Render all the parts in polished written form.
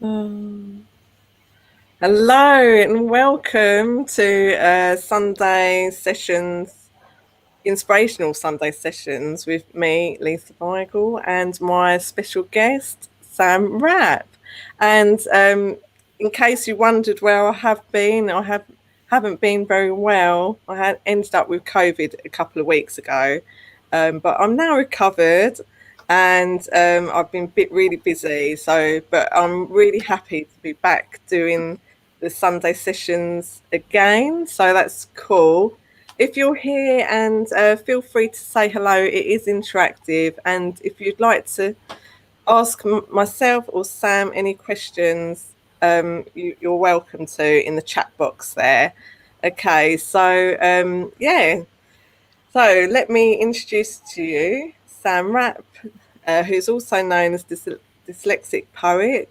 Um, Hello and welcome to Sunday sessions, inspirational Sunday sessions with me, Lisa Weigel, and my special guest, Sam Rapp. And in case you wondered where I have been, haven't been very well. I had ended up with COVID a couple of weeks ago, but I'm now recovered, and I've been really busy. So, but I'm really happy to be back doing the Sunday sessions again. So that's cool. If you're here, and feel free to say hello. It is interactive, and if you'd like to ask myself or Sam any questions, you're welcome to in the chat box there. Okay, so yeah, so let me introduce to you Sam Rapp, who's also known as Dyslexic Poet,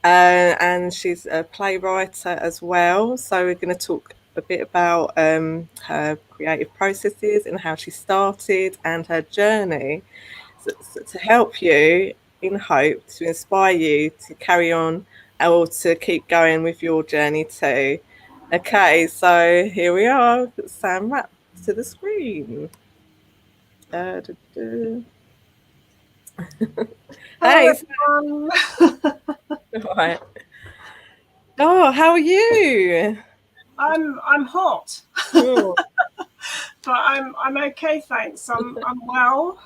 and she's a playwright as well. So we're going to talk a bit about her creative processes and how she started and her journey, so to help you, in hope to inspire you to carry on or to keep going with your journey too. Okay, so here we are, Sam Rapp to the screen. Da, da, da. Hello, Hey, everyone. right. Oh, how are you? I'm hot, Oh, but I'm okay, thanks. I'm well.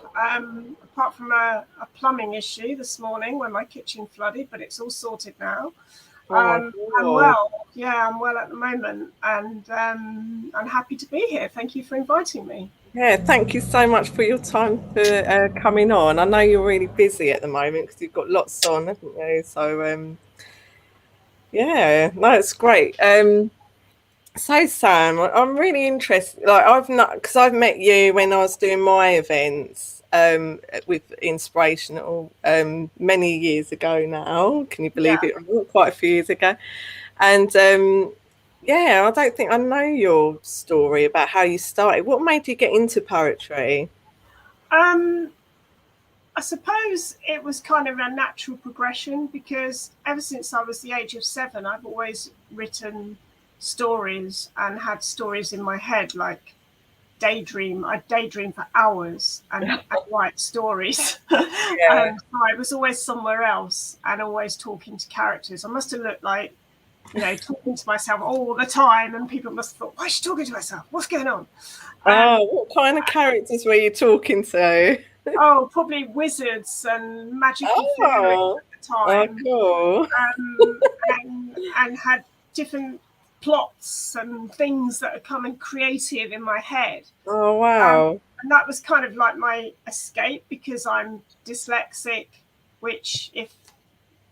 Apart from a plumbing issue this morning when my kitchen flooded, but it's all sorted now. oh my I'm God. well. Yeah, I'm well at the moment, and I'm happy to be here. Thank you for inviting me. Yeah, thank you so much for your time for coming on. I know you're really busy at the moment because you've got lots on, haven't you? So yeah, no, it's great. So Sam, I'm really interested. Like I've not, because I've met you when I was doing my events with Inspirational many years ago now. Can you Yeah. believe it? Quite a few years ago. And yeah, I don't think I know your story about how you started. What made you get into poetry? Um, I suppose it was kind of a natural progression because ever since I was the age of 7, I've always written stories and had stories in my head, like daydream. I daydream for hours and write stories. Yeah. So I was always somewhere else and always talking to characters. I must have looked like, talking to myself all the time, and people must have thought, why is she talking to herself? What's going on? Um, Oh, what kind of characters were you talking to? oh, probably wizards and magical fairies Oh, at the oh, time, cool. um, and had different plots and things that are coming creative in my head. Oh, Um, wow. and that was kind of like my escape because I'm dyslexic, which, if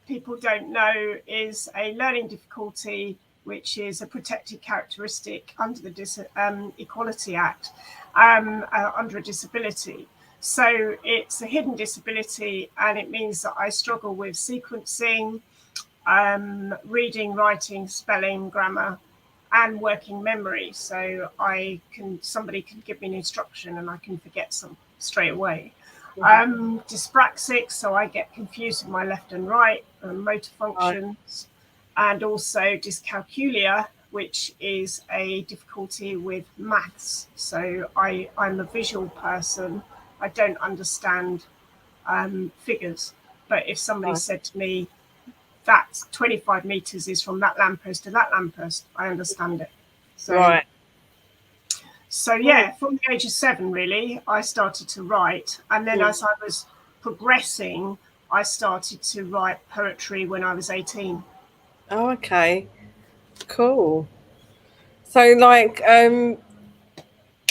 people don't know, is a learning difficulty, which is a protected characteristic under the Equality Act, under a disability. So it's a hidden disability, and it means that I struggle with sequencing, reading, writing, spelling, grammar, and working memory. So somebody can give me an instruction and I can forget some straight away. Dyspraxic, so I get confused with my left and right motor Right. functions, and also dyscalculia, which is a difficulty with maths. So I'm a visual person. I don't understand figures. But if somebody Right. said to me, that 25 meters is from that lamppost to that lamppost, I understand it. So, Right. so Oh, yeah, from the age of 7, really, I started to write. And then mm. as I was progressing, I started to write poetry when I was 18. Oh, okay. Cool. So, like,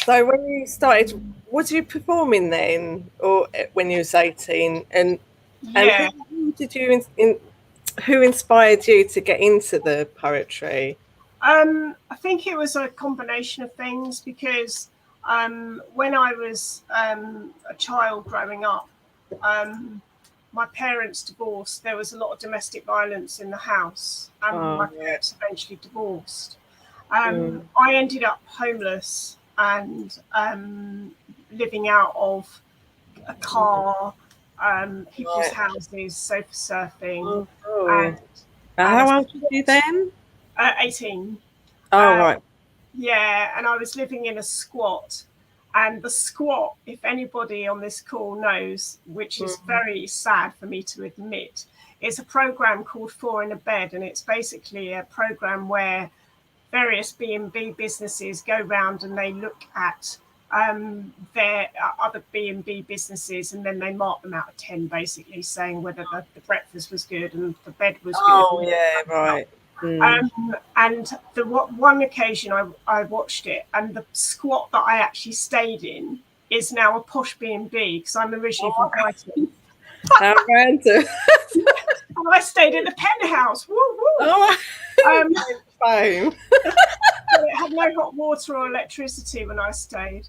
so when you started, was you performing then, or when you was 18? And Yeah. who did you who inspired you to get into the poetry? I think it was a combination of things because when I was a child growing up, um, my parents divorced. There was a lot of domestic violence in the house, and Oh, my right. parents eventually divorced. Mm, I ended up homeless and living out of a mm, car, people's right. houses, sofa surfing, Oh, and cool. and a How old were you squat. then? 18. Oh, Uh, right. yeah, and I was living in a squat. And the squat, if anybody on this call knows, which is Mm. very sad for me to admit, is a program called Four in a Bed. And it's basically a program where various B&B businesses go round and they look at their other B&B businesses, and then they mark them out of 10, basically saying whether the breakfast was good and the bed was good. Oh, yeah, right. Mm. And the one occasion I watched it, and the squat that I actually stayed in is now a posh B&B because I'm originally from Brighton. How random. And I stayed in the penthouse. Woo woo. Oh, Um, fine. but it had no hot water or electricity when I stayed,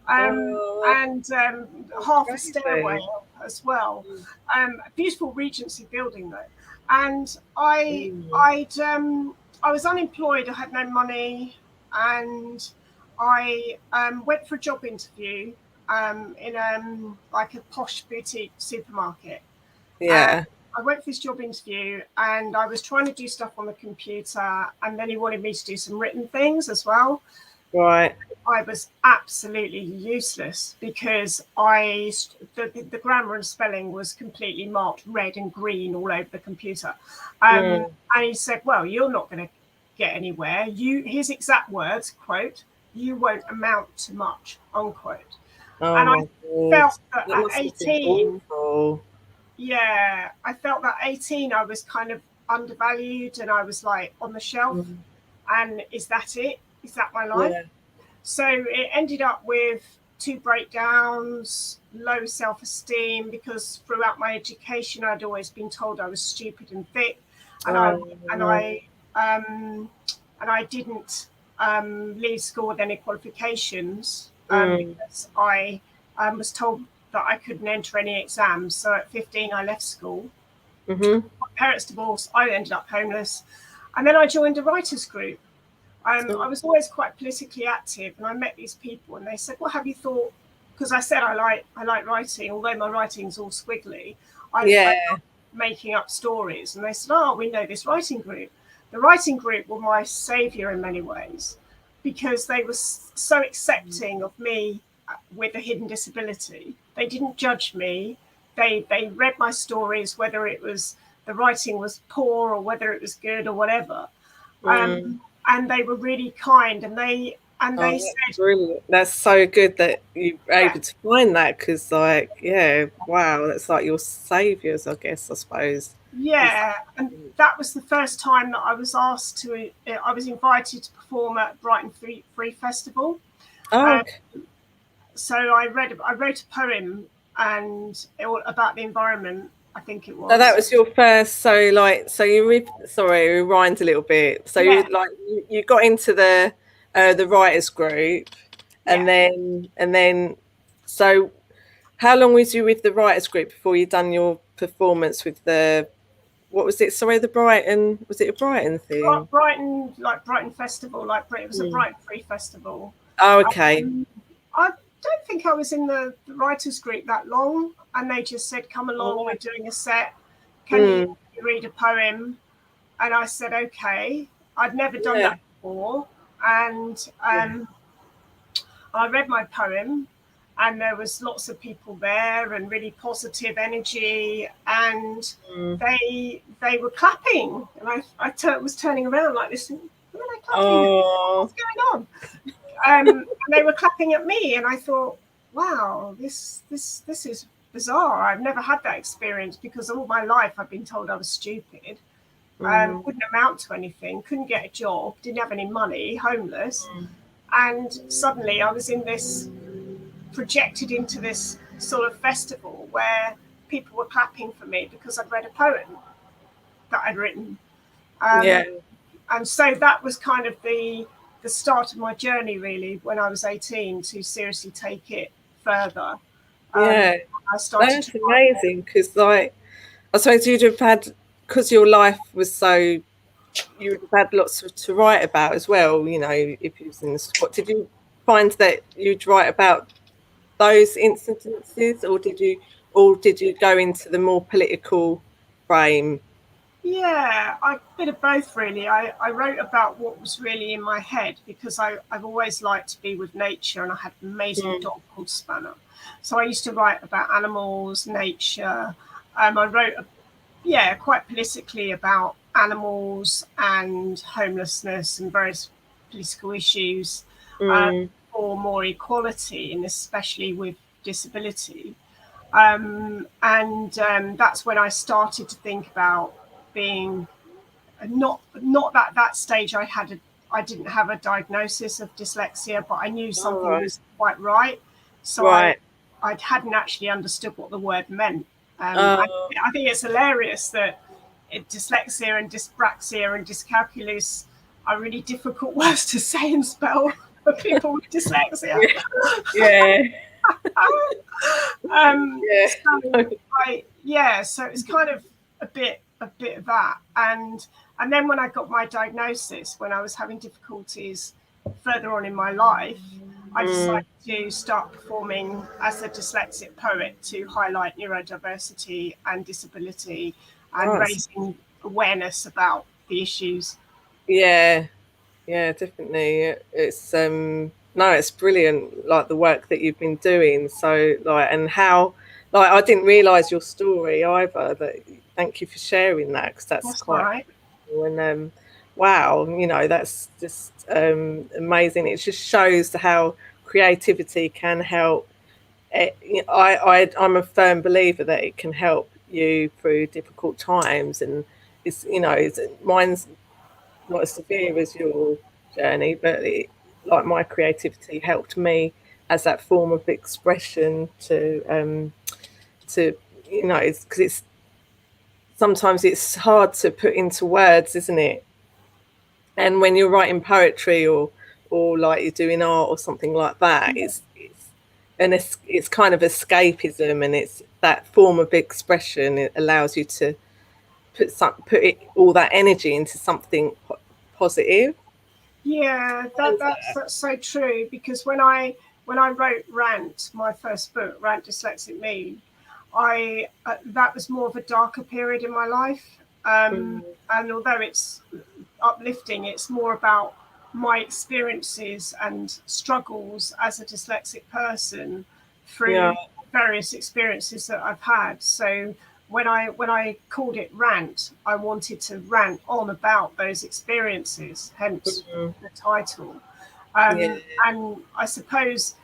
Oh, and that's half a crazy. stairwell as well. A beautiful Regency building though, and I Mm. I'd I was unemployed. I had no money, and I went for a job interview in like a posh boutique supermarket. And Yeah, I went for this job interview and I was trying to do stuff on the computer, and then he wanted me to do some written things as well. right. I was absolutely useless because the grammar and spelling was completely marked red and green all over the computer. Mm. And he said, "Well, you're not going to get anywhere. His exact words, quote, you won't amount to much, unquote." Oh, And I my God. felt that That at must have been 18, awful. yeah, I felt that 18, I was kind of undervalued and I was like on the shelf. Mm. And is that it? Is that my life? Yeah. So it ended up with two breakdowns, low self esteem, because throughout my education, I'd always been told I was stupid and thick. And I, and Oh, I, and I didn't leave school with any qualifications mm. because I was told that I couldn't enter any exams. So at 15, I left school. Mm-hmm. My parents divorced. I ended up homeless. And then I joined a writers group. I So, was always quite politically active, and I met these people, and they said, "What have you thought?" Because I said I like writing, although my writing's all squiggly. I yeah. love making up stories, and they said, "Oh, we know this writing group." The writing group were my saviour in many ways because they were so accepting of me with a hidden disability. They didn't judge me. They read my stories, whether it was the writing was poor or whether it was good or whatever. Mm. And they were really kind, and Oh, they that's said, brilliant. That's so good that you're yeah, able to find that because, like, yeah, wow, that's like your saviors, I guess, I suppose. It's, yeah. And that was the first time that I was asked to, I was invited to perform at Brighton Free Festival. oh, um, okay. so I wrote a poem and about the environment, I think it So that was. was your first. So, like, so you sorry, rewind a little bit. So Yeah, you got into the writers group, yeah. and then so how long was you with the writers group before you done your performance with the what was it? Sorry, the Brighton, was it a Brighton thing? Brighton, like Brighton Festival, like it was a Hmm. Brighton Free Festival. Oh, okay. Um, I don't think I was in the writers group that long, and they just said, "Come along, we're Oh, doing a set. Can you mm, read a poem?" And I said, "Okay." I'd never done yeah, that before, and yeah. I read my poem, and there was lots of people there and really positive energy, and Mm. they were clapping, and I was turning around like this. Who are they clapping at? Oh, What's going on? And they were clapping at me, and I thought, wow, this is bizarre. I've never had that experience because all my life I've been told I was stupid, mm, wouldn't amount to anything, couldn't get a job, didn't have any money, homeless, mm. and suddenly I was in this projected into this sort of festival where people were clapping for me because I'd read a poem that I'd written. Yeah, Um, and so that was kind of the start of my journey, really, when I was 18, to seriously take it further. yeah. I started to That's write more. amazing because, like, I suppose you'd have had because your life was so you would have had lots to write about as well. You know, if you was in the spot, did you find that you'd write about those instances, or did you go into the more political frame? Yeah, a bit of both really. I wrote about what was really in my head because I've always liked to be with nature, and I had an amazing Mm. dog called Spanner. So I used to write about animals, nature. I wrote, yeah, quite politically about animals and homelessness and various political issues, um, Mm. for more equality, and especially with disability. And that's when I started to think about being, not at that stage I didn't have a diagnosis of dyslexia, but I knew All something right. was quite right. So I Right. I hadn't actually understood what the word meant. Oh, I think it's hilarious that dyslexia and dyspraxia and dyscalculia are really difficult words to say and spell for people with dyslexia. yeah. Yeah. Yeah. So so it's kind of a bit of that, and then when I got my diagnosis, when I was having difficulties further on in my life, I Mm. decided to start performing as a dyslexic poet to highlight neurodiversity and disability and Nice. raising awareness about the issues. Yeah. Yeah, definitely. It's no, it's brilliant, like the work that you've been doing. So like, and how, like, I didn't realise your story either. That, thank you for sharing that, because that's That's all quite right. cool. And wow, that's just amazing. It just shows how creativity can help. I'm a firm believer that it can help you through difficult times, and mine's not as severe as your journey, but like my creativity helped me as that form of expression to it's because it's sometimes it's hard to put into words, isn't it? And when you're writing poetry or like you're doing art or something like that, it's kind of escapism, and it's that form of expression. It allows you to all that energy into something positive. Yeah, that's so true. Because when I wrote Rant, my first book, Rant Dyslexic Me, I that was more of a darker period in my life. Mm, And although it's uplifting, it's more about my experiences and struggles as a dyslexic person yeah. through various experiences that I've had. So when I called it Rant, I wanted to rant on about those experiences, hence Mm, the title. yeah. And I suppose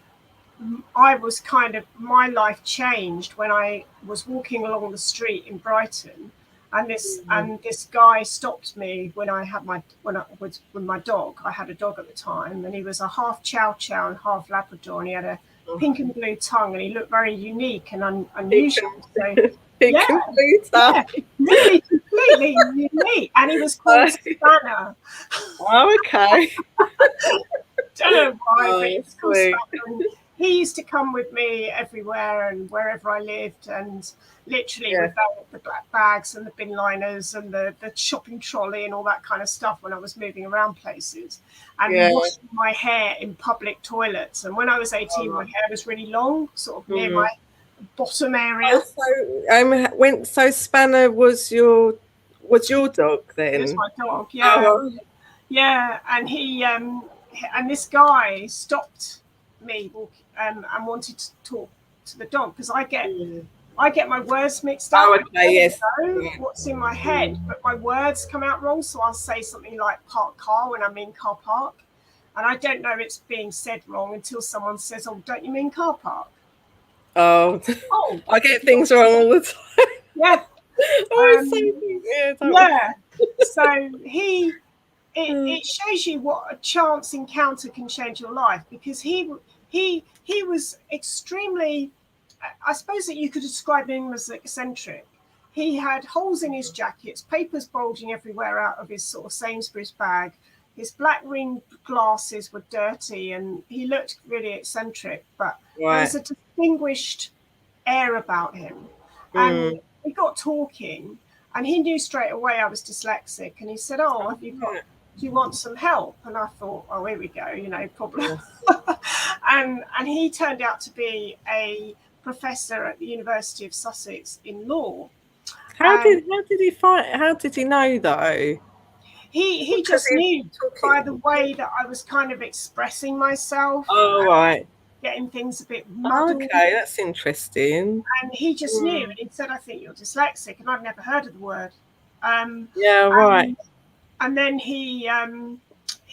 I was kind of, my life changed when I was walking along the street in Brighton, and this Mm, and this guy stopped me when I had my when I was with my dog. I had a dog at the time, and he was a half Chow Chow and half Labrador, and he had a oh, pink and blue tongue, and he looked very unique and he unusual. So can he yeah, can do yeah, stuff. really completely unique, and he was called Spanner. Oh, okay. Don't know why, but he Oh, was called sweet. Spanner, and he used to come with me everywhere and wherever I lived, and literally Yeah, with the black bags and the bin liners and the shopping trolley and all that kind of stuff when I was moving around places, and yeah. washing my hair in public toilets. And when I was 18, my Oh, hair was really long, sort of near mm. my bottom Oh, area. so Spanner was your dog It was then? my dog, yeah. Oh, Yeah, and this guy stopped me and wanted to talk to the dog, because mm. I get my words mixed up. Oh, I okay, don't yes. know Yeah. what's in my head, but my words come out wrong. So I'll say something like park car when I mean car park, and I don't know it's being said wrong until someone says, "Oh, don't you mean car park?" Oh, Oh, I get things wrong all the time. yeah, Always say um, things. Yeah, don't worry. yeah. So Mm, it shows you what a chance encounter can change your life, because he was extremely, I suppose that you could describe him as eccentric. He had holes in his jackets, papers bulging everywhere out of his sort of Sainsbury's bag. His black rimmed glasses were dirty, and he looked really eccentric, but there was right. a distinguished air about him. And Mm. we got talking, and he knew straight away I was dyslexic. And he said, "Oh, Oh, have you got? yeah. Do you want some help?" And I thought, "Oh, here we go, problem." Yes. And he turned out to be a professor at the University of Sussex in law. And How did he find? How did he know though? he Because just he's knew by the talking. way that I was kind of expressing myself, Oh right. getting things a bit muddled. Okay, that's interesting. And he just knew. And Mm. he said, I think you're dyslexic. And I'd never heard of the word. Um, Yeah, right. and, and then he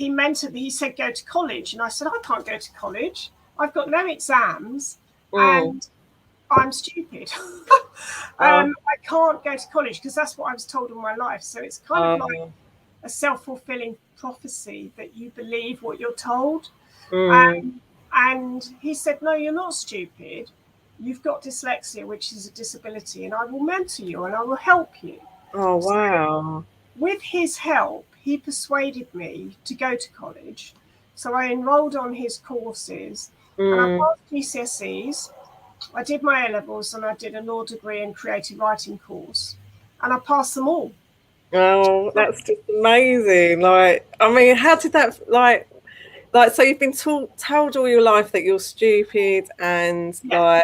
mentored me. He said, go to college. And I said, I can't go to college. I've got no exams Mm. and I'm stupid. Oh, I can't go to college because that's what I was told all my life. So it's kind of like oh. a self-fulfilling prophecy that you believe what you're told. Mm. And he said, no, you're not stupid. You've got dyslexia, which is a disability, and I will mentor you and I will help you. Oh So, wow. with his help, he persuaded me to go to college. So, I enrolled on his courses and I Mm. passed GCSEs. I did my A levels and I did a law degree and creative writing course, and I passed them all. Oh, that's just amazing. Like, I mean, how did that so you've been told all your life that you're stupid and Yeah,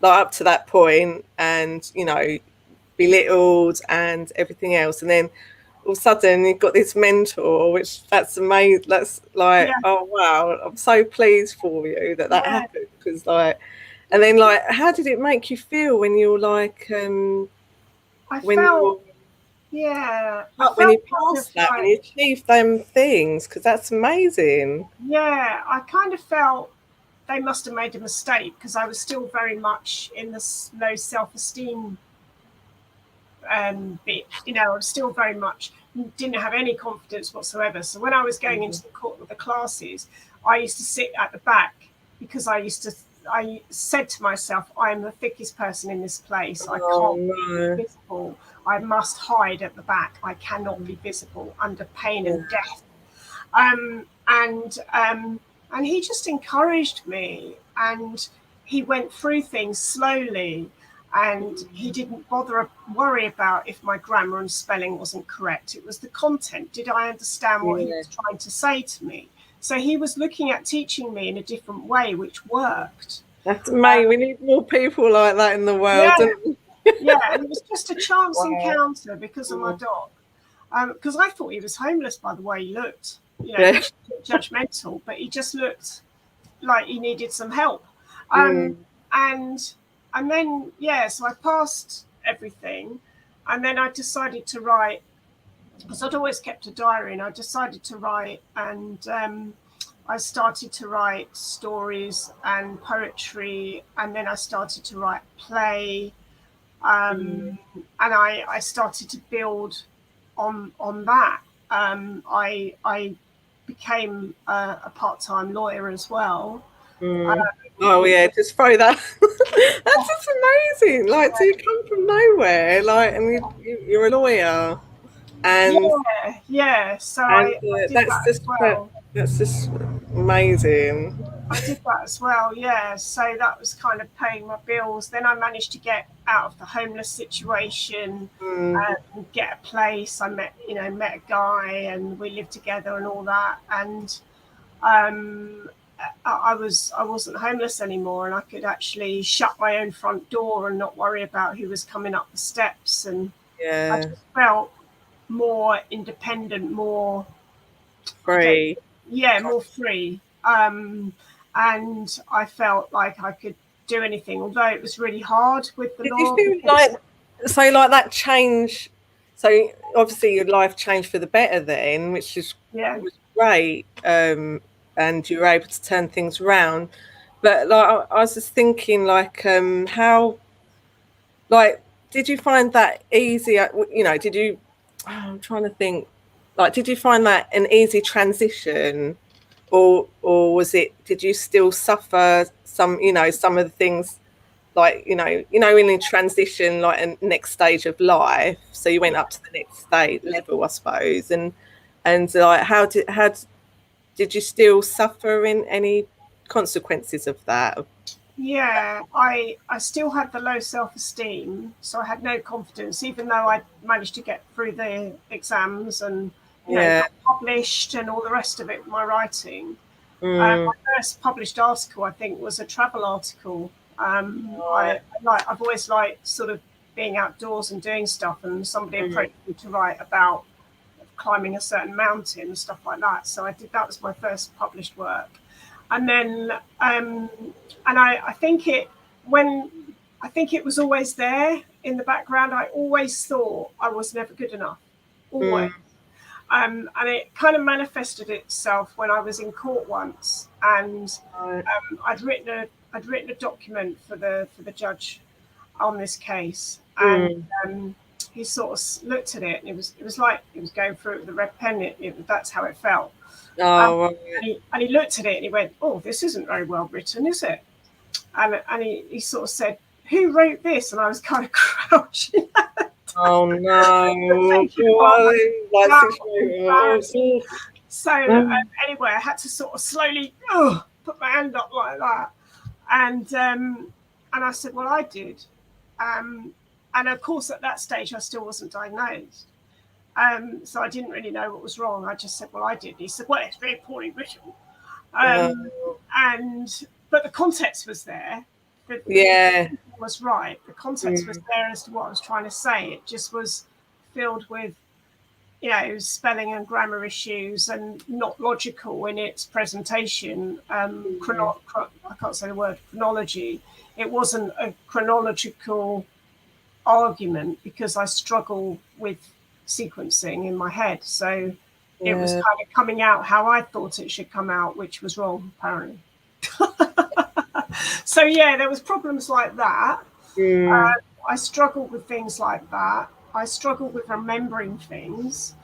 like up to that point and belittled and everything else, and then all of a sudden you've got this mentor, which that's amazing. That's like, yeah, oh wow, I'm so pleased for you that that yeah. happened, because like, and then like, how did it make you feel when you're like I when felt, you're I when felt you kind of pass that, when like, you achieve them things, because that's amazing. yeah, I kind of felt they must have made a mistake because I was still very much in the low self-esteem bit. I was still very much didn't have any confidence whatsoever. So when I was going into the classes, I used to sit at the back because I said to myself, I'm the thickest person in this place. I Oh can't be no. visible. I must hide at the back. I cannot be visible under pain Yeah. and death. And he just encouraged me, and he went through things slowly, and he didn't worry about if my grammar and spelling wasn't correct. It was the content. Did I understand what he Yeah. was trying to say to me? So he was looking at teaching me in a different way, which worked. That's amazing. We need more people like that in the world, Yeah, don't we? yeah, and it was just a chance Wow. encounter because of my Mm. dog. Because I thought he was homeless by the way he looked. Yeah. Which is judgmental, but he just looked like he needed some help. Mm. And and then so I passed everything, and then I decided to write because I'd always kept a diary, and I decided to write, and I started to write stories and poetry, and then I started to write play, Mm. and I started to build on that. I became a part-time lawyer as well. Mm. Oh Which yeah, just throw that. That's just amazing. Like, to come from nowhere, like, and you're a lawyer, and yeah. So and I did that's that as just well. that's just amazing. I did that as well. Yeah. So that was kind of paying my bills. Then I managed to get out of the homeless situation Mm. and get a place. I met a guy, and we lived together and all that. And um, I wasn't homeless anymore, and I could actually shut my own front door and not worry about who was coming up the steps. And I Yeah, just felt more independent, more I don't free. more free. And I felt like I could do anything, although it was really hard with the Did you law feel because like that change? So obviously your life changed for the better then, which is yeah was great, and you were able to turn things around. But like, I was just thinking, like, how, like, did you find that easy? Did you? Oh, I'm trying to think. Like, did you find that an easy transition, or was it? Did you still suffer some of the things, like, in a transition, like a next stage of life, so you went up to the next state level, I suppose, and like, did you still suffer in any consequences of that? I still had the low self-esteem, so I had no confidence, even though I managed to get through the exams and Yeah. got published and all the rest of it, my writing. Mm. My first published article, I think, was a travel article. Right. I've always liked sort of being outdoors and doing stuff, and somebody approached me to write about climbing a certain mountain and stuff like that. So I did. That was my first published work, and then I think it when I think it was always there in the background. I always thought I was never good enough, always. And it kind of manifested itself when I was in court once, and I'd written a document for the judge on this case, and he sort of looked at it, and it was like he was going through it with a red pen. That's how it felt. Right. And he looked at it and he went, "Oh, this isn't very well written, is it?" And he sort of said, "Who wrote this?" And I was kind of crouching. Oh no! So anyway, I had to sort of slowly put my hand up like that, and I said, "Well, I did," and of course at that stage I still wasn't diagnosed, so I didn't really know what was wrong. I just said, "Well, I did." He said, "Well, it's very poorly written," but the context was there. The was right. The context was there as to what I was trying to say. It just was filled with, spelling and grammar issues and not logical in its presentation. I can't say the word chronology. It wasn't a chronological argument because I struggle with sequencing in my head. So it was kind of coming out how I thought it should come out, which was wrong, apparently. So there was problems like that. I struggled with things like that. I struggled with remembering things.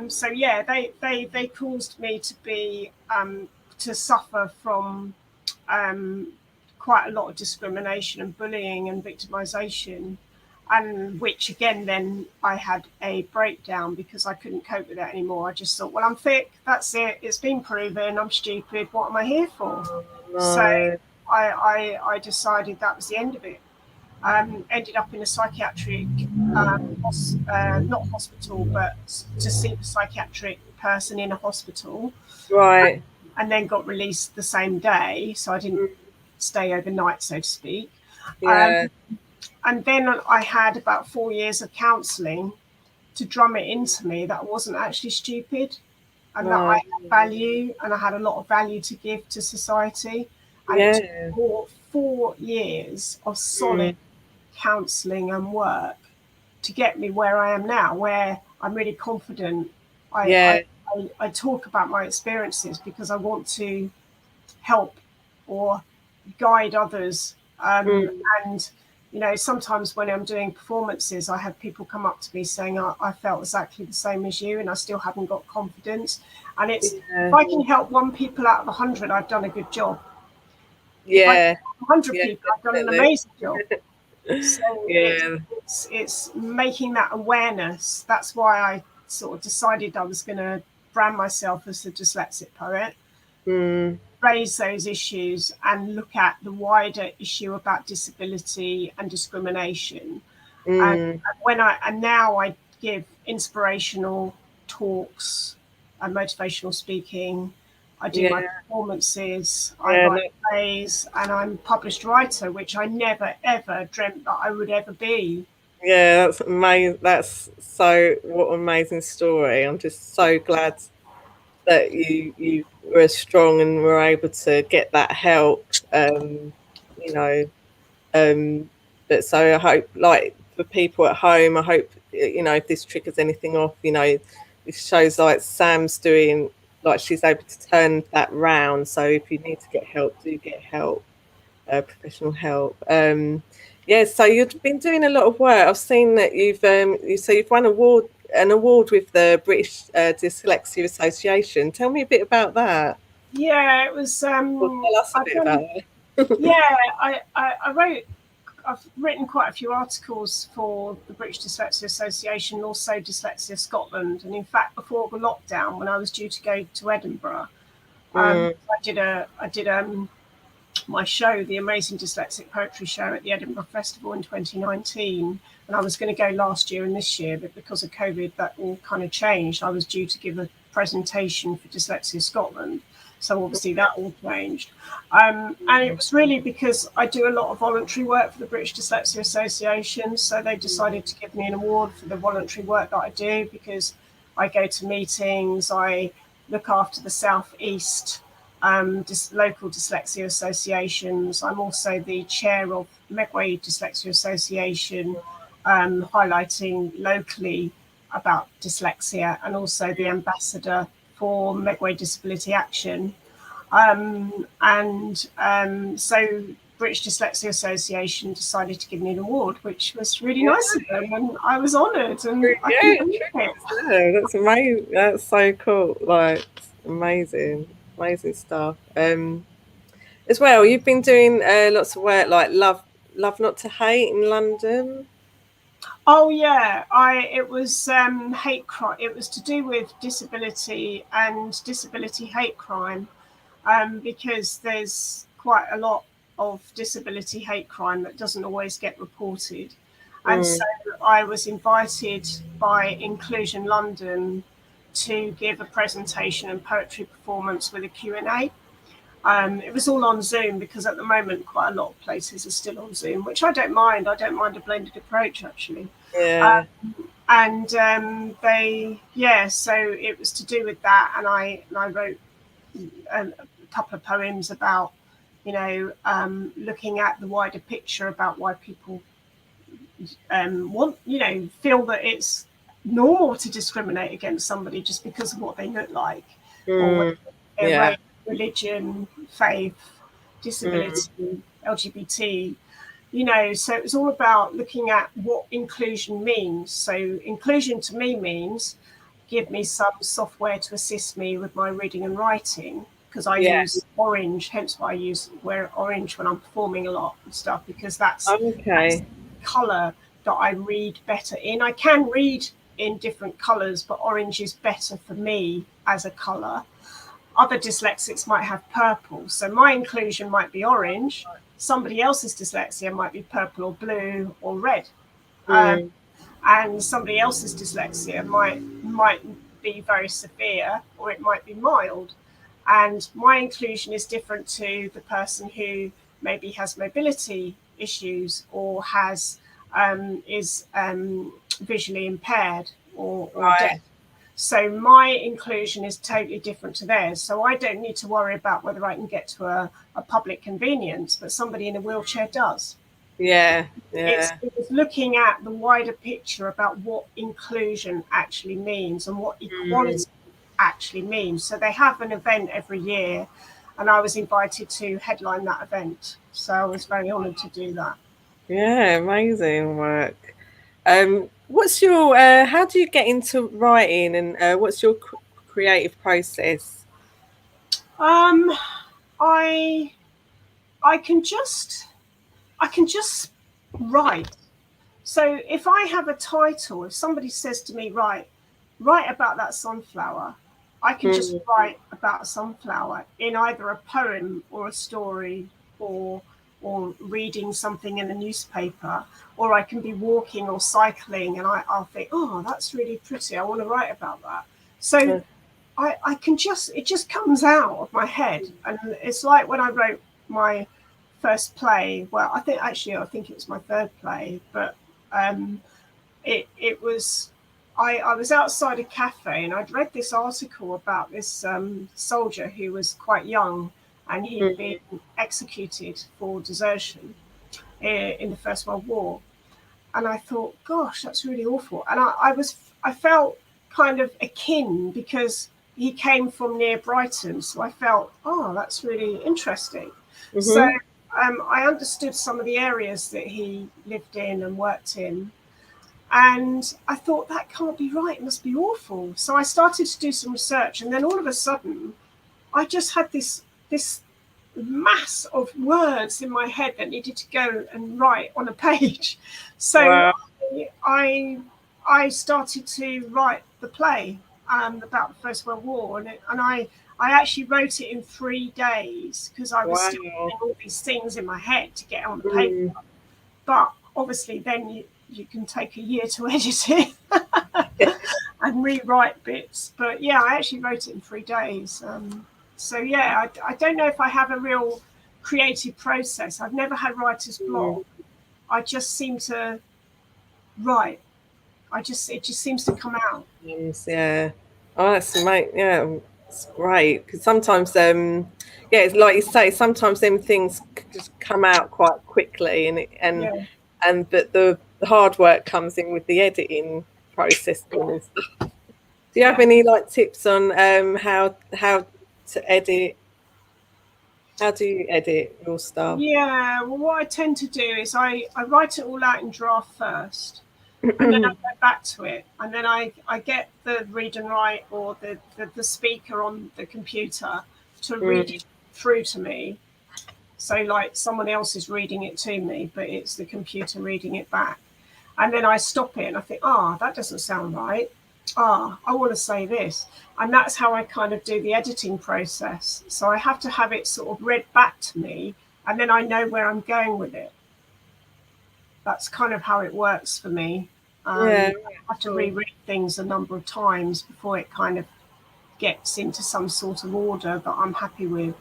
So they caused me to be to suffer from quite a lot of discrimination and bullying and victimization, and which again then I had a breakdown because I couldn't cope with that anymore. I just thought, well, I'm thick, that's it, it's been proven, I'm stupid, what am I here for? So I decided that was the end of it. Ended up in a psychiatric, not hospital, but to see a psychiatric person in a hospital. Right. And then got released the same day, so I didn't stay overnight, so to speak. And then I had about 4 years of counselling to drum it into me that I wasn't actually stupid, and that I had value, and I had a lot of value to give to society. And it took 4 years of solid counselling and work to get me where I am now, where I'm really confident. I talk about my experiences because I want to help or guide others. And sometimes when I'm doing performances, I have people come up to me saying, I felt exactly the same as you, and I still haven't got confidence. And it's if I can help 1 people out of 100, I've done a good job. If I can help 100 people, I've done an amazing job. So it's making that awareness. That's why I sort of decided I was going to brand myself as a dyslexic poet, raise those issues and look at the wider issue about disability and discrimination. And now I give inspirational talks and motivational speaking. I do my performances, I write plays, and I'm a published writer, which I never, ever dreamt that I would ever be. Yeah, that's amazing. What an amazing story. I'm just so glad that you were strong and were able to get that help. But so I hope, like, for people at home, I hope, if this triggers anything off, it shows like Sam's doing, like, she's able to turn that round. So if you need to get help, do get help, professional help. So you've been doing a lot of work. I've seen that you've won an award with the British Dyslexia Association. Tell me a bit about that. Yeah, it was. Tell us a bit about that. Yeah, I've written quite a few articles for the British Dyslexia Association, and also Dyslexia Scotland. And in fact, before the lockdown, when I was due to go to Edinburgh, I did my show, the Amazing Dyslexic Poetry Show, at the Edinburgh Festival in 2019. And I was going to go last year and this year, but because of COVID, that all kind of changed. I was due to give a presentation for Dyslexia Scotland. So obviously that all changed. And it was really because I do a lot of voluntary work for the British Dyslexia Association. So they decided to give me an award for the voluntary work that I do, because I go to meetings, I look after the South East local dyslexia associations. I'm also the chair of Medway Dyslexia Association, highlighting locally about dyslexia, and also the ambassador for Medway Disability Action. So British Dyslexia Association decided to give me an award, which was really Yeah, nice of them, and I was honoured, and I yeah, couldn't believe true. it. Yeah, that's amazing. That's so cool. Like, amazing, amazing stuff. As well, you've been doing lots of work like Love Not to Hate in London. Oh yeah, I it was hate crime. It was to do with disability and disability hate crime, because there's quite a lot of disability hate crime that doesn't always get reported. And so Mm, I was invited by Inclusion London to give a presentation and poetry performance with a Q&A. It was all on Zoom, because at the moment quite a lot of places are still on Zoom, which I don't mind. I don't mind a blended approach, actually. yeah, And so it was to do with that, and I wrote a couple of poems about, looking at the wider picture about why people want, feel that it's normal to discriminate against somebody just because of what they look like, or mm, their yeah, race, religion, faith, mm, disability, LGBT. So it was all about looking at what inclusion means. So inclusion to me means give me some software to assist me with my reading and writing, because I yeah. use orange, hence why I wear orange when I'm performing a lot and stuff, because that's Okay. colour that I read better in. I can read in different colours, but orange is better for me as a colour. Other dyslexics might have purple, so my inclusion might be orange. Somebody else's dyslexia might be purple or blue or red. Um, Mm, and somebody else's dyslexia might be very severe, or it might be mild. And my inclusion is different to the person who maybe has mobility issues, or is visually impaired, or deaf. right. So my inclusion is totally different to theirs. So I don't need to worry about whether I can get to a public convenience, but somebody in a wheelchair does. Yeah, It's, yeah. it's looking at the wider picture about what inclusion actually means and what Mm, equality actually means. So they have an event every year, and I was invited to headline that event. So I was very honoured to do that. yeah, amazing work. What's your how do you get into writing, and what's your creative process? Um, I I can just I can just write. So if I have a title, if somebody says to me, write about that sunflower, I can just Mm, write about a sunflower in either a poem or a story, or reading something in a newspaper, or I can be walking or cycling, and I'll think, oh, that's really pretty. I want to write about that. So uh, I can just, it just comes out of my head. And it's like when I wrote my first play. Well, I think it was my third play, but um, it was, I was outside a cafe, and I'd read this article about this soldier who was quite young, and he'd been mm, executed for desertion in the First World War. And I thought, gosh, that's really awful. And I felt kind of akin, because he came from near Brighton. So I felt, oh, that's really interesting. So mhm. I understood some of the areas that he lived in and worked in. And I thought, that can't be right. It must be awful. So I started to do some research. And then all of a sudden, I just had this mass of words in my head that needed to go and write on a page. So Wow, I I started to write the play about the First World War, and I actually wrote it in 3 days, because I was still wow. getting all these things in my head to get on the paper. Mm. But obviously, then you can take a year to edit it and rewrite bits. But yeah, I actually wrote it in 3 days. So yeah, I don't know if I have a real creative process. I've never had writer's block. I just seem to write. It just seems to come out. Yeah. Oh, that's mate. Yeah, it's great because sometimes, yeah, it's like you say, sometimes them things just come out quite quickly, Yeah, but the hard work comes in with the editing process and stuff. Do you have yeah. any like tips on how to edit? How do you edit your stuff? Yeah, well, what I tend to do is I write it all out in draft first, and then I go back to it, and then I get the read and write or the speaker on the computer to read Mm, it through to me. So, like someone else is reading it to me, but it's the computer reading it back. And then I stop it and I think, that doesn't sound right. I want to say this. And that's how I kind of do the editing process. So I have to have it sort of read back to me, and then I know where I'm going with it. That's kind of how it works for me. yeah, I have to cool. reread things a number of times before it kind of gets into some sort of order that I'm happy with.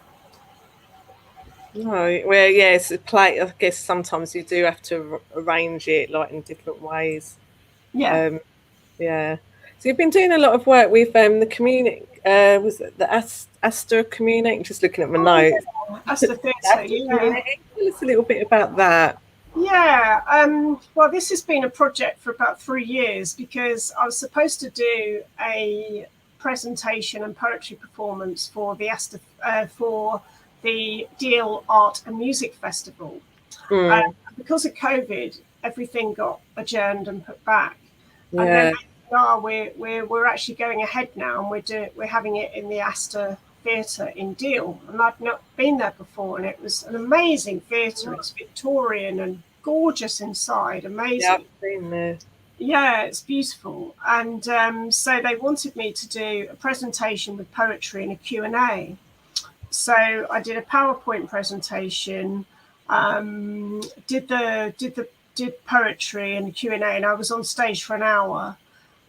No, well, yeah, it's a play. I guess sometimes you do have to arrange it like in different ways. Yeah. Um, yeah. So you've been doing a lot of work with the community. Was it the Astor community? Just looking at my Oh, notes. yeah. That's The the theatre. Astor Yeah. community. Tell us a little bit about that. Yeah, well, this has been a project for about 3 years because I was supposed to do a presentation and poetry performance for the Deal Art and Music Festival. Uh, Mm, because of COVID, everything got adjourned and put back, and then yeah. we're actually going ahead now, and we're having it in the Astor Theatre in Deal, and I've not been there before, and it was an amazing theatre. It's Victorian and gorgeous inside, Yeah, I've amazing. been there. Yeah, it's beautiful, and so they wanted me to do a presentation with poetry and a Q&A. So I did a PowerPoint presentation, did poetry and Q&A, and I was on stage for an hour.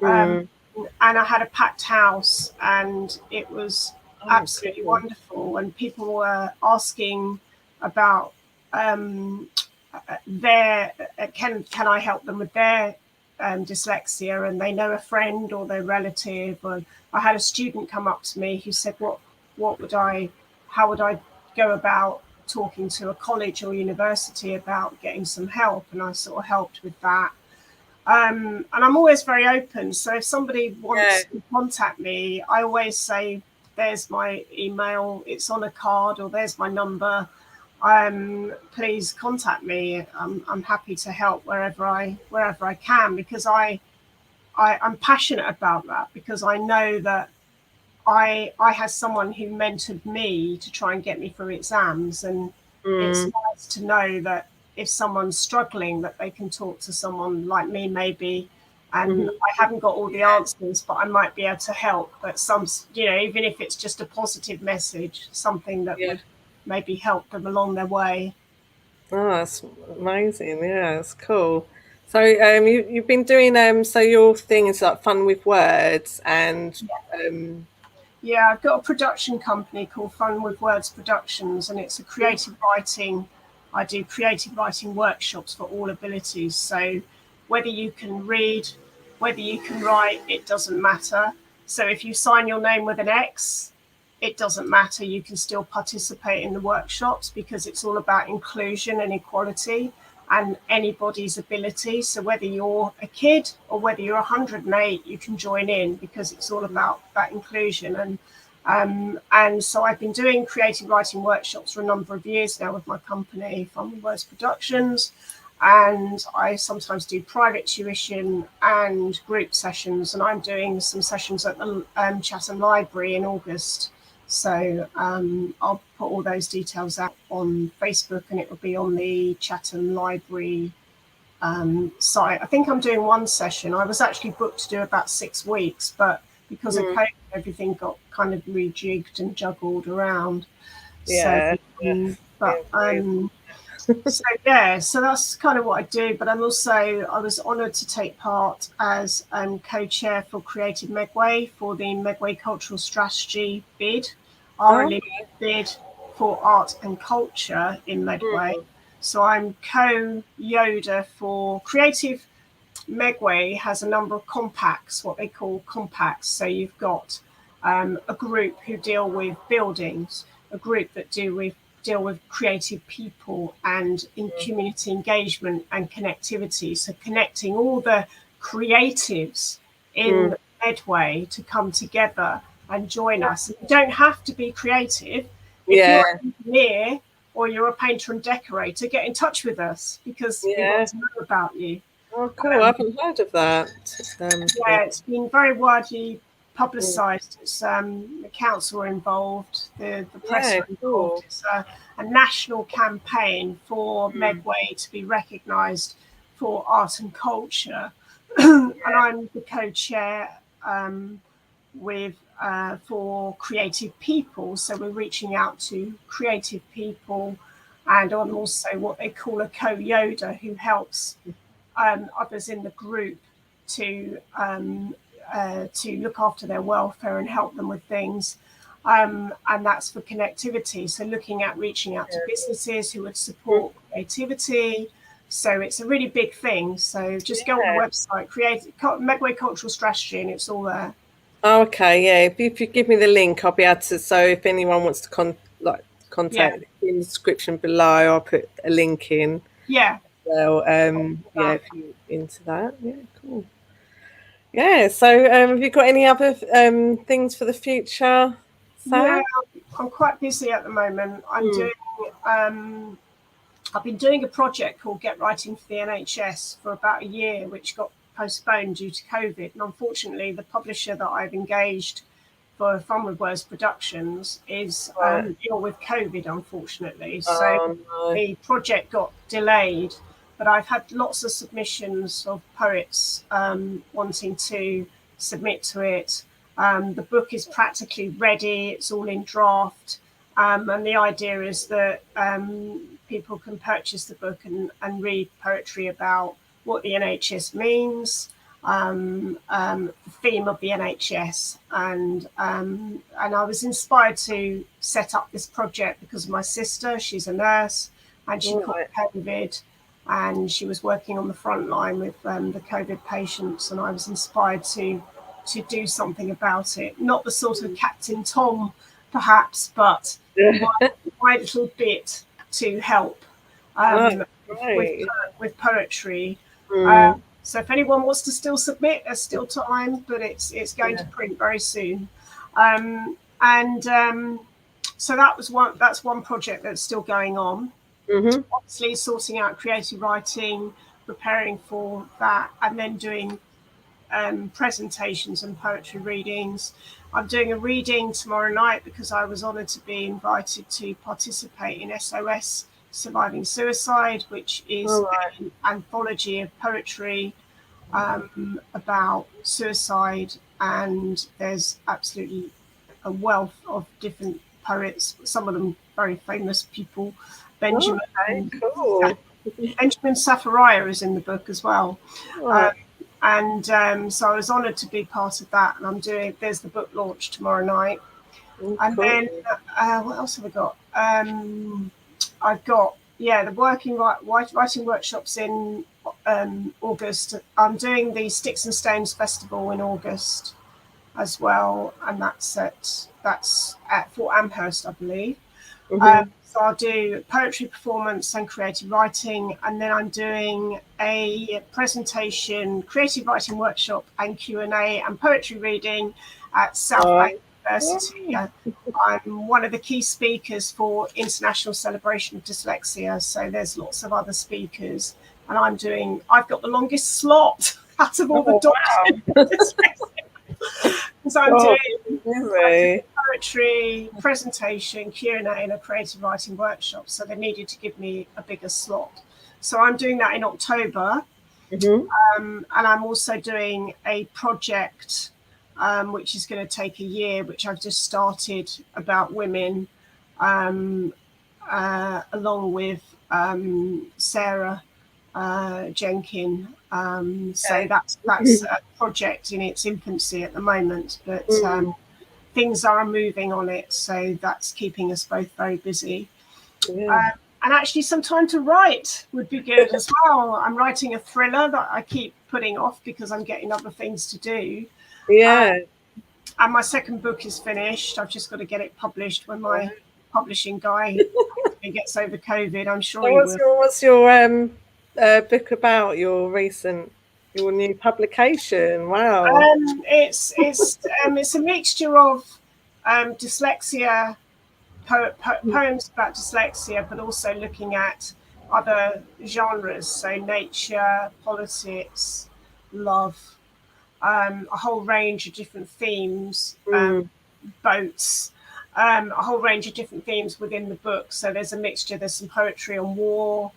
Um, Mm. and I had a packed house, and it was Oh, absolutely cool. wonderful. And people were asking about their can I help them with their dyslexia, and they know a friend or their relative. Or I had a student come up to me who said, "What would I? How would I go about talking to a college or university about getting some help?" And I sort of helped with that. And I'm always very open. So if somebody Yeah. wants to contact me, I always say, "There's my email. It's on a card, or there's my number. Please contact me. I'm happy to help wherever I can, because I'm passionate about that, because I know that I had someone who mentored me to try and get me through exams, and it's Mm. nice to know that if someone's struggling, that they can talk to someone like me, maybe. And Mhm. I haven't got all the answers, but I might be able to help. But even if it's just a positive message, something that Yeah. would maybe help them along their way. Oh, that's amazing. Yeah, that's cool. So, you've been doing so your thing is like fun with words and um Yeah, I've got a production company called Fun with Words Productions, and it's a creative writing. I do creative writing workshops for all abilities. So whether you can read, whether you can write, it doesn't matter. So if you sign your name with an X, it doesn't matter. You can still participate in the workshops, because it's all about inclusion and equality and anybody's ability. So whether you're a kid or whether you're 108, you can join in, because it's all about that inclusion. And so I've been doing creative writing workshops for a number of years now with my company, Fun Words Productions. And I sometimes do private tuition and group sessions. And I'm doing some sessions at the Chatham Library in August. So I'll put all those details out on Facebook, and it will be on the Chatham Library site. I think I'm doing one session. I was actually booked to do about 6 weeks, but because of mm, COVID, everything got kind of rejigged and juggled around. So, yeah, yeah, but so yeah, so that's kind of what I do. But I was honoured to take part as co-chair for Creative Megway for the Megway Cultural Strategy bid. are a Oh, limited bid for art and culture in Medway. mm, So I'm co-Yoda for creative. Megway has a number of compacts, what they call compacts. So you've got a group who deal with buildings, a group that deal with creative people and in community engagement and connectivity. So connecting all the creatives in mm, Medway to come together and join us. And you don't have to be creative. If you're yeah, an engineer or you're a painter and decorator, get in touch with us because we want yeah. to know about you. Oh, cool. I haven't heard of that. Yeah. Yeah, it's been very widely Mm, publicised. It's the council are involved, the press yeah, are involved. cool. It's a national campaign for Mm, Medway to be recognised for art and culture, and I'm the co-chair with for creative people. So we're reaching out to creative people, and I'm also what they call a co-Yoda who helps others in the group to to look after their welfare and help them with things. And that's for connectivity. So looking at reaching out to businesses who would mm, support creativity. So it's a really big thing. So just go on the yeah. website, create Medway Cultural Strategy, and it's all there. Oh, okay, yeah. If you give me the link, I'll be able to. So if anyone wants to Yeah, contact in the description below, I'll put a link in. yeah. Well, yeah, if you're into that, yeah, cool. Yeah. So, have you got any other things for the future, Yeah, Sam? I'm quite busy at the moment. Mm. Um, I've been doing a project called Get Writing for the NHS for about a year, which got postponed due to COVID. And unfortunately, the publisher that I've engaged for Fun with Words Productions is Right. ill with COVID, unfortunately. So Oh no. the project got delayed. But I've had lots of submissions of poets wanting to submit to it. The book is practically ready, it's all in draft. And the idea is that people can purchase the book and read poetry about what the NHS means, the theme of the NHS, and I was inspired to set up this project because of my sister. She's a nurse, and she All caught right. COVID, and she was working on the front line with the COVID patients, and I was inspired to do something about it. Not the sort of Captain Tom, perhaps, but my, my little bit to help Oh, um, with great. with poetry. Mm, So if anyone wants to still submit, there's still time, but it's going to yeah. print very soon. And so that's one project that's still going on. Mhm. Obviously, sorting out creative writing, preparing for that, and then doing presentations and poetry readings. I'm doing a reading tomorrow night because I was honoured to be invited to participate in SOS Surviving Suicide, which All is right. an anthology of poetry about suicide. And there's absolutely a wealth of different poets, some of them very famous people. Oh, Benjamin okay, cool. Benjamin Safariah is in the book as well. All Um, right. and so I was honoured to be part of that. And there's the book launch tomorrow night. Mm, And cool. then what else have I got? I've got, the writing workshops in August. I'm doing the Sticks and Stones Festival in August as well. And that's at Fort Amherst, I believe. Mhm. So I'll do poetry performance and creative writing, and then I'm doing a presentation, creative writing workshop, and Q&A and poetry reading at South Bank Right. University. I'm one of the key speakers for International Celebration of Dyslexia, so there's lots of other speakers, and I've got the longest slot out of all the Oh, doctors wow. of dyslexia, because I'm Oh, doing really? poetry, presentation, Q&A, and a creative writing workshop. So they needed to give me a bigger slot. So I'm doing that in October. Mhm. And I'm also doing a project, which is going to take a year, which I've just started about women, um, along with Sarah Jenkin. So Okay. that's a project in its infancy at the moment, but Mm. things are moving on it. So that's keeping us both very busy. Yeah. And actually, some time to write would be good as well. I'm writing a thriller that I keep putting off because I'm getting other things to do. Yeah. And my second book is finished. I've just got to get it published when Wow. my publishing guy gets over COVID. I'm sure So he will. what's your book about? Your new publication? Wow. It's a mixture of dyslexia, poems about dyslexia, but also looking at other genres, so nature, politics, love, a whole range of different themes, Mm, boats, a whole range of different themes within the book. So there's a mixture. There's some poetry on war.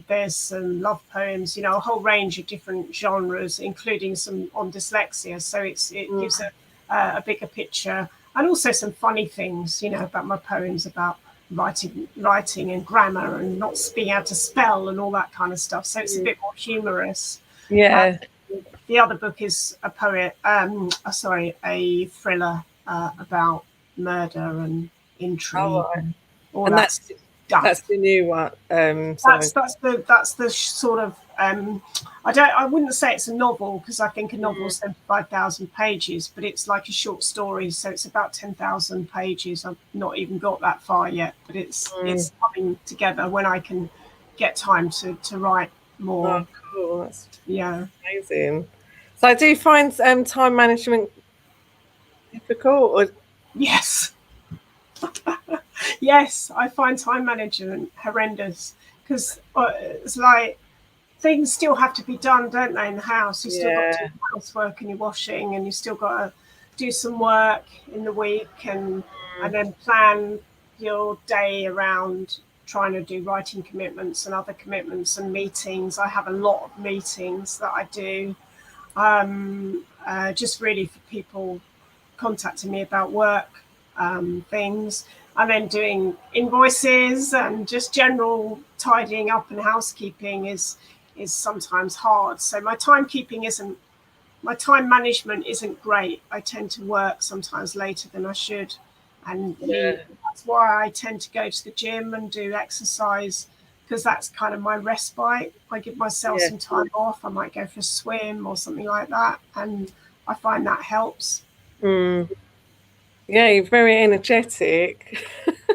There's some love poems. A whole range of different genres, including some on dyslexia. So it gives a bigger picture, and also some funny things. About my poems, about writing and grammar, and not being able to spell and all that kind of stuff. So it's a bit more humorous. yeah. The other book is a thriller about murder and intrigue, Oh, right. and all And that that's stuff. the new one. Sorry. That's the sort of I wouldn't say it's a novel, because I think a novel is 75,000 pages, but it's like a short story, so it's about 10,000 pages. I've not even got that far yet, but it's coming together when I can get time to write Oh, more. cool. That's Yeah. amazing. So, do you find time management difficult? Or Yes. Yes, I find time management horrendous, because it's like things still have to be done, don't they, in the house? You still got to do yeah, housework and your washing, and you still got to do some work in the week, and then plan your day around trying to do writing commitments and other commitments and meetings. I have a lot of meetings that I do, just really for people contacting me about work things, and then doing invoices and just general tidying up and housekeeping is sometimes hard. So my time management isn't great. I tend to work sometimes later than I should, and leave. yeah, That's why I tend to go to the gym and do exercise, because that's kind of my respite. I give myself yeah. some time off. I might go for a swim or something like that, and I find that helps. Mm. Yeah, you're very energetic.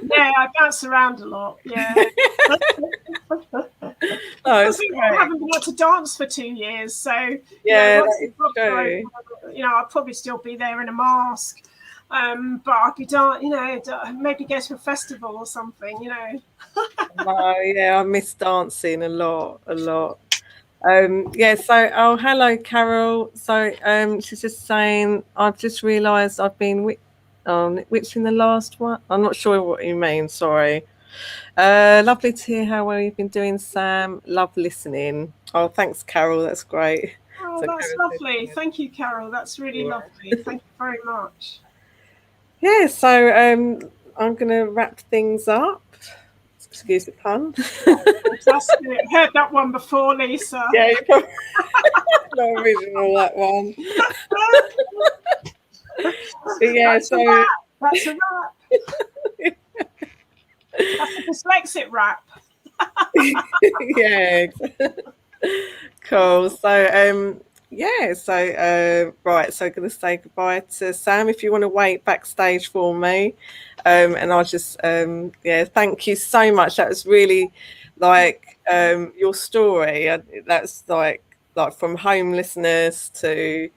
Yeah, I bounce around a lot. Yeah. Oh, I it's think I great. haven't been able to dance for 2 years. So, Yeah, once that the is clubs are open, true. I'll probably still be there in a mask. But I'd be maybe go to a festival or something. No, yeah, I miss dancing a lot, a lot. Yeah, so hello Carol. So she's just saying I've just realised I've been which in the last one? I'm not sure what you mean, sorry. Lovely to hear how well you've been doing, Sam. Love listening. Oh, thanks, Carol, that's great. Oh, So that's Carol said, lovely. Thank you, Carol. That's really lovely. Thank you very much. yeah, so I'm gonna wrap things up. Excuse the pun. Fantastic. Heard that one before, Lisa. Yeah, you probably not original that one. But yeah, That's a so wrap. That's a wrap. That's a dyslexic wrap. yeah, cool. So yeah, so right, so I'm gonna say goodbye to Sam. If you want to wait backstage for me, and I'll just yeah, thank you so much. That was really like your story. That's like from homelessness to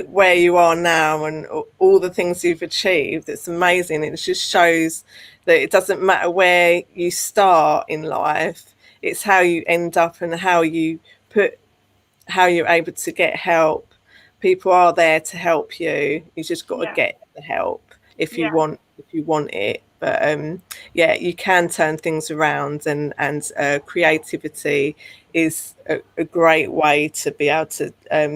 where you are now and all the things you've achieved. It's amazing. It just shows that it doesn't matter where you start in life, it's how you end up and put how you're able to get help. People are there to help you. You just got to Yeah. get the help Yeah. if you want it. But yeah, you can turn things around, and creativity is a great way to be able to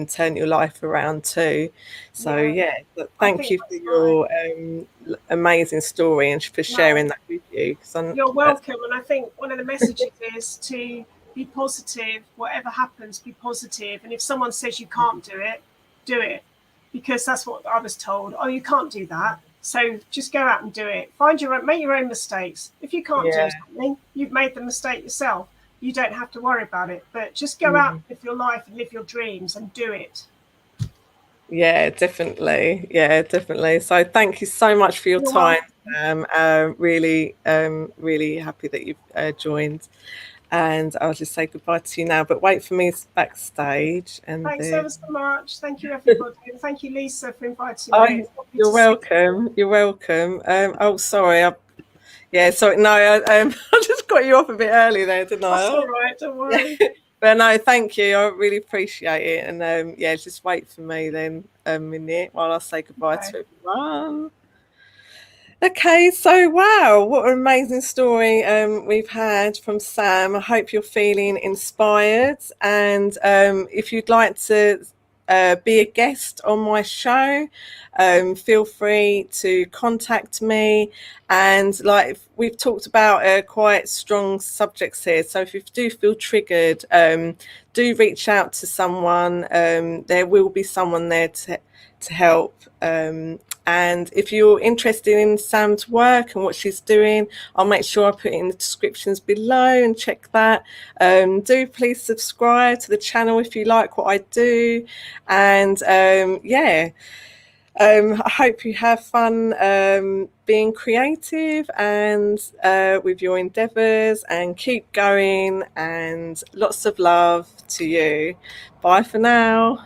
turn your life around too. So Yeah. yeah, but I thank think you for that's right. your amazing story and for No, sharing that with you. Because you're that's welcome. And I think one of the messages is to be positive. Whatever happens, be positive. And if someone says you can't do it, do it. because that's what I was told. Oh, you can't do that. So just go out and do it. Make your own mistakes. If you can't do Yeah. something, you've made the mistake yourself. You don't have to worry about it. But just go out, Mm. live your life, and live your dreams, and do it. Yeah, definitely. Yeah, definitely. So thank you so much for your You're time, welcome. Sam. Really happy that you've joined. And I'll just say goodbye to you now. But wait for me backstage, and Thanks then ever so much. Thank you, everybody. And thank you, Lisa, for inviting me. oh, It's lovely you're to see welcome. You're welcome. Oh, sorry. Yeah, sorry. No, I just got you off a bit early there, didn't you. I? That's all Oh, right. Don't yeah. worry. But no, thank you. I really appreciate it. And yeah, just wait for me then a minute while I say goodbye Okay. to everyone. Okay, so wow, what an amazing story we've had from Sam. I hope you're feeling inspired. And if you'd like to be a guest on my show, feel free to contact me. And like we've talked about quite strong subjects here, so if you do feel triggered, do reach out to someone. There will be someone there to help. And if you're interested in Sam's work and what she's doing, I'll make sure I put it in the descriptions below and check that. Do please subscribe to the channel if you like what I do. And yeah, I hope you have fun being creative and with your endeavours, and keep going, and lots of love to you. Bye for now.